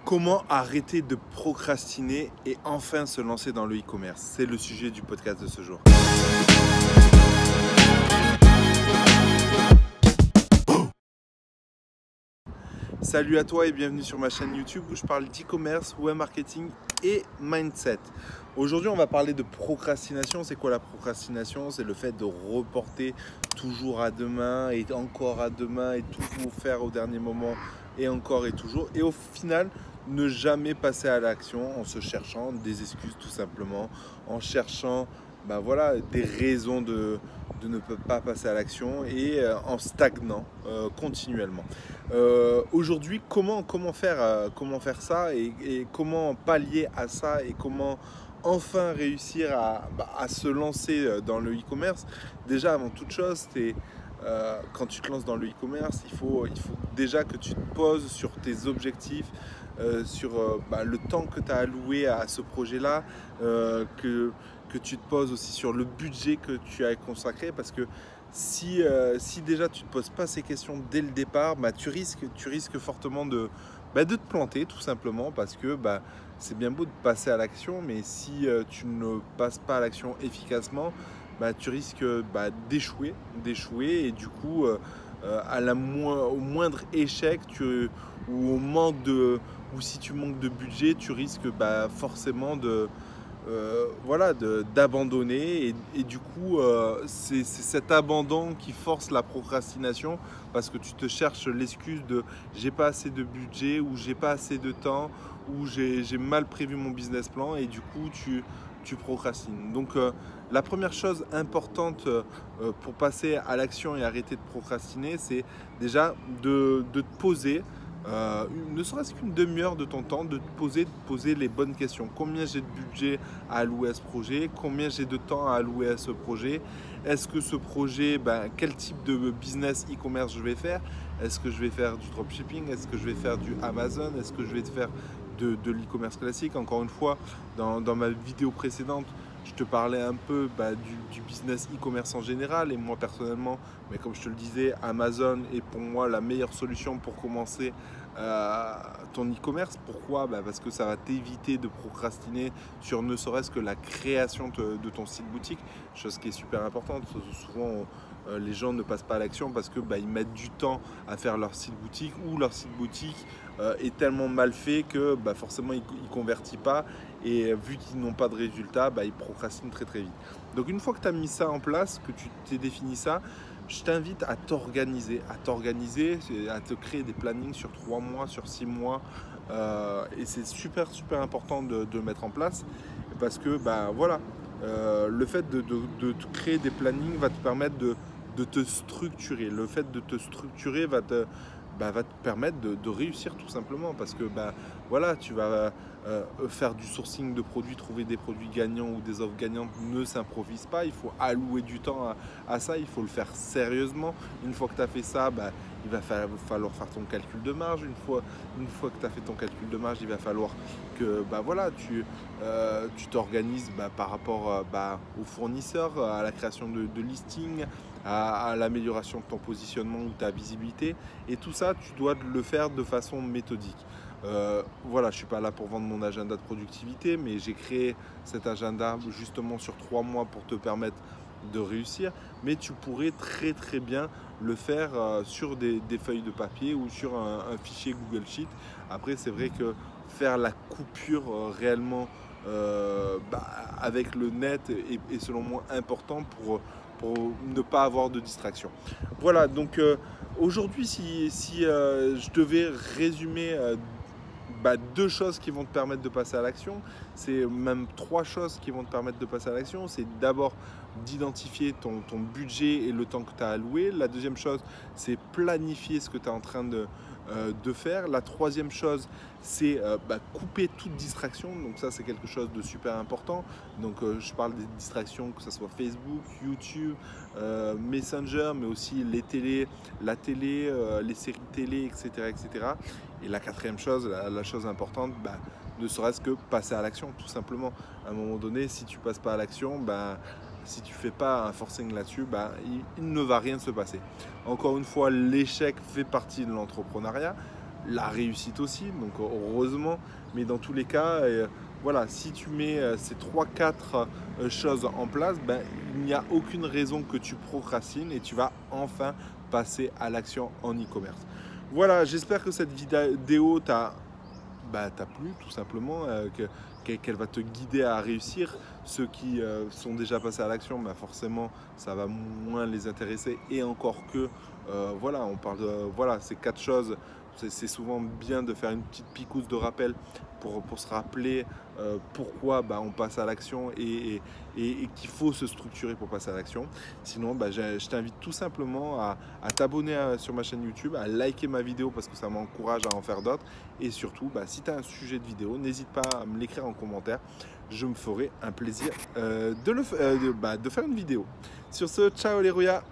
Comment arrêter de procrastiner et enfin se lancer dans le e-commerce? C'est le sujet du podcast de ce jour. Salut à toi et bienvenue sur ma chaîne YouTube où je parle d'e-commerce, web marketing et mindset. Aujourd'hui, on va parler de procrastination. C'est quoi la procrastination? C'est le fait de reporter toujours à demain et encore à demain et tout faire au dernier moment et encore et toujours. Et au final, ne jamais passer à l'action en se cherchant des excuses tout simplement, en cherchant des raisons de ne pas passer à l'action et en stagnant continuellement. Aujourd'hui, comment faire ça et comment pallier à ça et comment enfin réussir à se lancer dans le e-commerce. Déjà, avant toute chose, quand tu te lances dans le e-commerce, il faut déjà que tu te poses sur tes objectifs, sur le temps que tu as alloué à ce projet-là, que tu te poses aussi sur le budget que tu as consacré, parce que si déjà tu ne te poses pas ces questions dès le départ, tu risques fortement de te planter tout simplement, parce que c'est bien beau de passer à l'action, mais si tu ne passes pas à l'action efficacement, tu risques d'échouer et du coup au moindre échec ou si tu manques de budget, tu risques forcément d'abandonner et du coup c'est cet abandon qui force la procrastination, parce que tu te cherches l'excuse de j'ai pas assez de budget ou j'ai pas assez de temps ou j'ai mal prévu mon business plan et du coup tu procrastines. Donc la première chose importante pour passer à l'action et arrêter de procrastiner, c'est déjà de te poser ne serait-ce qu'une demi-heure de ton temps, de te poser les bonnes questions. Combien j'ai de budget à allouer à ce projet? Combien j'ai de temps à allouer à ce projet? Est-ce que ce projet, quel type de business e-commerce je vais faire? Est-ce que je vais faire du dropshipping? Est-ce que je vais faire du Amazon? Est-ce que je vais faire de l'e-commerce classique? Encore une fois, dans ma vidéo précédente, je te parlais un peu du business e-commerce en général, et moi personnellement, mais comme je te le disais, Amazon est pour moi la meilleure solution pour commencer ton e-commerce. Pourquoi? Parce que ça va t'éviter de procrastiner sur ne serait-ce que la création de ton site boutique, chose qui est super importante. Souvent, les gens ne passent pas à l'action parce que ils mettent du temps à faire leur site boutique, ou leur site boutique est tellement mal fait que forcément il ne convertit pas, et vu qu'ils n'ont pas de résultat, ils procrastinent très très vite. Donc une fois que tu as mis ça en place, que tu t'es défini ça, je t'invite à t'organiser, à te créer des plannings sur 3 mois, sur 6 mois, et c'est super important de le mettre en place, parce que le fait de te créer des plannings va te permettre de te structurer. Le fait de te structurer va te permettre de réussir tout simplement, parce que tu vas faire du sourcing de produits, trouver des produits gagnants ou des offres gagnantes ne s'improvise pas. Il faut allouer du temps à ça, il faut le faire sérieusement. Une fois que tu as fait ça, il va falloir faire ton calcul de marge. Une fois que tu as fait ton calcul de marge, il va falloir que tu t'organises par rapport aux fournisseurs, à la création de listings, à l'amélioration de ton positionnement ou ta visibilité. Et tout ça, tu dois le faire de façon méthodique. Je ne suis pas là pour vendre mon agenda de productivité, mais j'ai créé cet agenda justement sur 3 mois pour te permettre de réussir. Mais tu pourrais très très bien le faire sur des feuilles de papier ou sur un fichier Google Sheet. Après, c'est vrai que faire la coupure réellement avec le net est selon moi important pour ne pas avoir de distraction. Voilà, donc aujourd'hui, si je devais résumer 2 choses qui vont te permettre de passer à l'action, c'est même 3 choses qui vont te permettre de passer à l'action. C'est d'abord d'identifier ton budget et le temps que tu as alloué. La deuxième chose, c'est planifier ce que tu es en train de faire. La troisième chose, c'est couper toute distraction. Donc ça, c'est quelque chose de super important. Donc je parle des distractions, que ce soit Facebook, YouTube, Messenger, mais aussi la télé, les séries télé, etc. Et la quatrième chose, la chose importante, ne serait-ce que passer à l'action, tout simplement. À un moment donné, si tu ne passes pas à l'action, si tu ne fais pas un forcing là-dessus, il ne va rien se passer. Encore une fois, l'échec fait partie de l'entrepreneuriat. la réussite aussi, donc heureusement, mais dans tous les cas, voilà, si tu mets ces 3-4 choses en place, ben, il n'y a aucune raison que tu procrastines et tu vas enfin passer à l'action en e-commerce. Voilà, j'espère que cette vidéo t'a plu tout simplement, qu'elle va te guider à réussir. Ceux qui sont déjà passés à l'action, bah forcément ça va moins les intéresser, et encore que voilà, on parle de voilà, ces 4 choses. C'est souvent bien de faire une petite picouse de rappel pour se rappeler pourquoi on passe à l'action, et qu'il faut se structurer pour passer à l'action. Sinon, je t'invite tout simplement à t'abonner sur ma chaîne YouTube, à liker ma vidéo parce que ça m'encourage à en faire d'autres. Et surtout, si tu as un sujet de vidéo, n'hésite pas à me l'écrire en commentaire. Je me ferai un plaisir de faire une vidéo. Sur ce, ciao les rouillas!